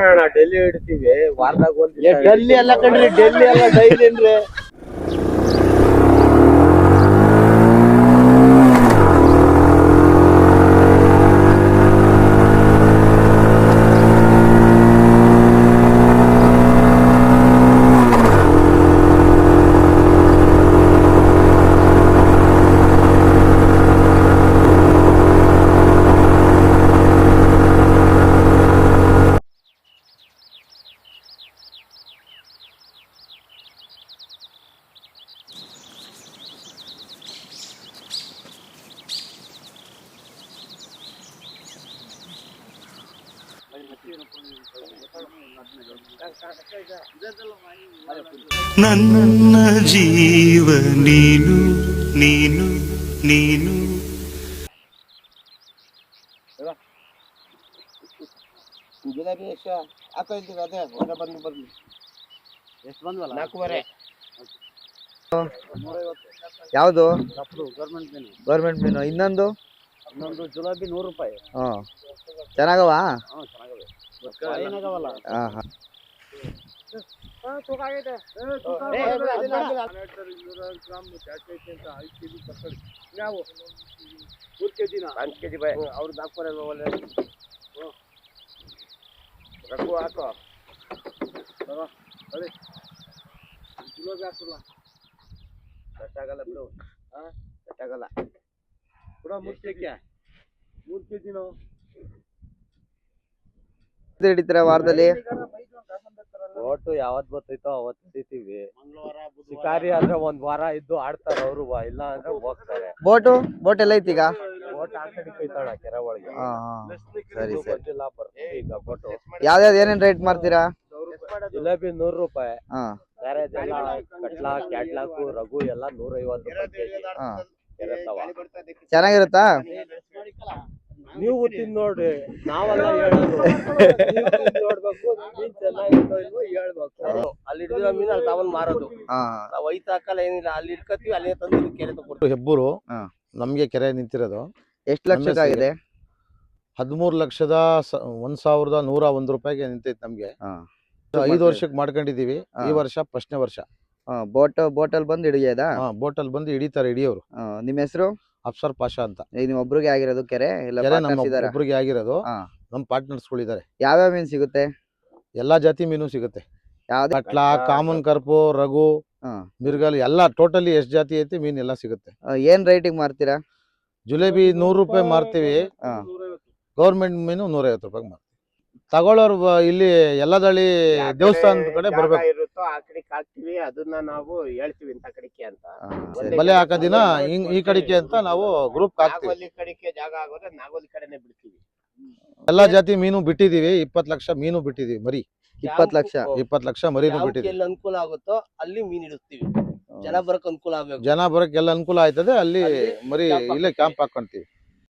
ಕಣ ಡೆಲ್ಲಿ ಹಿಡ್ತೀವಿ ವಾರದಾಗ ಒಂದ್ ಡೆಲ್ಲಿ ಎಲ್ಲ ಕಣ್ರಿ, ಡೆಲ್ಲಿ ಎಲ್ಲ ಡೈಲಿ ಏನ್ರಿ. ನನ್ನ ಜೀವ ನೀನು ನೀನು ನೀನು. ಜಿಲೇಬಿ ಎಷ್ಟು ಹಾಕೋಯ್ತೀವಿ ಅದೇ ಹೊರ ಬಂದು ಬರ್ಲಿ. ಎಷ್ಟು ಬಂದ್ವಲ್ಲ? 4.5. ಯಾವುದು? ಗೌರ್ಮೆಂಟ್ ಮೀನು. ಗೌರ್ಮೆಂಟ್ ಮೀನು. ಇನ್ನೊಂದು ಜುಲಾಬಿ 100 ರೂಪಾಯಿ. ಚೆನ್ನಾಗವ? ಚೆನ್ನಾಗವೆ. ಏನಾಗವಲ್ಲ. ನಾವು 3 kg 5 kg ಬಾಯ್ ಅವ್ರದ್ದು ಹಾಕ್ಬಾರಲ್ವ ಒಳ್ಳೆ ರಘು ಹಾಕೋ ಬಳಿ ಜಿಲೇಬಿ ಹಾಕಲ್ಲ ಕಟ್ಟಾಗಲ್ಲ ಬಿಡು. ಕಟ್ಟಾಗಲ್ಲ ಬಿಡ. 3 kg ನಾವು ಹಿಡಿತೀರ ವಾರದಲ್ಲಿ? ಒಟ್ಟು ಯಾವತ್ ಬರ್ತೈತೋ ಅವತ್ ಹಿಡಿತೀವಿ. ಶಿಕಾರಿ ಆದ್ರೆ ಒಂದ್ ವಾರ ಇದ್ದು ಆಡ್ತಾರ ಅವರು, ಇಲ್ಲ ಅಂದ್ರೆ ಹೋಗ್ತಾರೆ. ಬೋಟ್ ಎಲ್ಲ ಐತಿ ಈಗ? ಬೋಟ್ ಆ ಕಡೆ ಕೈತಾಳ ಕೆರೆ ಒಳಗೆ. ಸರಿ ಸರಿ. ಬಂದಿಲ್ಲ ಬರ್ತೀವಿ ಈಗ ಬೋಟು. ಯಾವ್ಯಾವ್ದು ಏನೇನ್ ರೇಟ್ ಮಾಡ್ತೀರಾ? ಜಿಲೇಬಿ 100 ರೂಪಾಯಿ. ಕ್ಯಾರೇಜ್ ಎಲ್ಲ ಕಟ್ಲಾ ಕ್ಯಾಟ್ಲಾಕು ರಘು ಎಲ್ಲ 150 ರೂಪಾಯಿ ಕೆಜಿ. ಚೆನ್ನಾಗಿರುತ್ತಾ? ನೀವು ತಿಂದ್ ನೋಡ್ರಿ, ನಾವೆಲ್ಲ ಹೇಳೋದು. ನೋಡ್ಬೇಕು ಮೀನ್ ಚೆನ್ನಾಗಿರ್ತೋ ಇಲ್ವೋ ಹೇಳ್ಬೇಕು. ಅಲ್ಲಿ ಹಿಡಿದಿರೋ ಮೀನು ಅಲ್ಲಿ ತಗೊಂಡ್ ಮಾರೋದು. ನಾವು ಐತ ಹಾಕಲ್ಲ ಏನಿಲ್ಲ, ಅಲ್ಲಿ ಇಟ್ಕೋತೀವಿ ಅಲ್ಲೇ ತಂದು ಕೆರೆ ತಗೊಡ್ತೀವಿ. ಹೆಬ್ಬೂರು ನಮ್ಗೆ ಕೆರೆ ನಿಂತಿರೋದು. ಎಷ್ಟು ಲಕ್ಷಕ್ಕಾಗಿದೆ? 13,0101 ರೂಪಾಯಿಗೆ ನಿಂತೈತೆ ನಮ್ಗೆ. 5 ವರ್ಷಕ್ಕೆ ಮಾಡ್ಕೊಂಡಿದೀವಿ. ಈ ವರ್ಷ ಫಸ್ಟ್ನೇ ವರ್ಷ. ಬೋಟಲ್ ಬಂದು ಹಿಡಿಯೋದಾ? ಬೋಟಲ್ ಬಂದು ಹಿಡಿತಾರೆ ಹಿಡಿಯೋರು. ನಿಮ್ಮ ಹೆಸರು? ಅಫ್ಸರ್ ಪಾಷಾ ಅಂತ. ನೀವು ಒಬ್ರಿಗೆ ಆಗಿರೋದು ಕೆರೆ? ಒಬ್ರಿಗೆ ಆಗಿರೋದು. ನಮ್ ಪಾರ್ಟ್ನರ್ಸ್ಗಳಿದ್ದಾರೆ. ಯಾವ್ಯಾವ ಮೀನ್ ಸಿಗುತ್ತೆ? ಎಲ್ಲಾ ಜಾತಿ ಮೀನು ಸಿಗುತ್ತೆ. ಕಟ್ಲಾ, ಕಾಮನ್ ಕರ್ಪು, ರಘು, ಮಿರ್ಗಲ್ ಎಲ್ಲ ಟೋಟಲಿ ಎಷ್ಟು ಜಾತಿ ಐತಿ ಮೀನ್ ಎಲ್ಲ ಸಿಗುತ್ತೆ. ಏನ್ ರೇಟಿಂಗ್ ಮಾರ್ತೀರಾ? ಜಿಲೇಬಿ 100 ರೂಪಾಯಿ ಮಾರ್ತೀವಿ. ಗೌರ್ಮೆಂಟ್ ಮೀನು 150 ರೂಪಾಯಿ ಮಾರ್ತೀವಿ. ತಗೊಳ್ಳೋರು ಇಲ್ಲಿ ಎಲ್ಲದಳ್ಳಿ ದೇವಸ್ಥಾನದ ಕಡೆ ಬರ್ಬೇಕು. ಆ ಕಡೆಗೆ ಹಾಕ್ತಿವಿ, ಅದನ್ನ ನಾವು ಹೇಳ್ತೀವಿ ಇಂತ ಕಡೆಗೆ ಅಂತ. ಬಲೆ ಹಾಕೋ ದಿನ ಈ ಕಡೆಗೆ ಅಂತ ನಾವು ಗ್ರೂಪ್ ಹಾಕ್ತಿವಿ. ನಾಗೋಲಿ ಕಡೆಗೆ ಜಾಗ ಆಗೋದ್ರೆ ನಾಗೋಲಿ ಕಡೆನೆ ಬಿಡ್ತೀವಿ. ಎಲ್ಲಾ ಜಾತಿ ಮೀನು ಬಿಟ್ಟಿದೀವಿ. 20 ಲಕ್ಷ ಮೀನು ಬಿಟ್ಟಿದೀವಿ ಮರಿ. 20 ಲಕ್ಷ? 20 ಲಕ್ಷ ಮರಿನು ಬಿಟ್ಟಿದೀವಿ. ಎಲ್ಲಿ ಅನುಕೂಲ ಆಗುತ್ತೋ ಅಲ್ಲಿ ಮೀನ್ ಇಡಿಸ್ತೀವಿ. ಜನ ಬರಕ್ ಅನುಕೂಲ ಆಗ್ಬೇಕು. ಜನ ಬರಕ್ ಎಲ್ಲ ಅನುಕೂಲ ಆಯ್ತದೆ ಅಲ್ಲಿ ಮರಿ ಇಲ್ಲೇ ಕ್ಯಾಂಪ್ ಹಾಕೊಂತೀವಿ.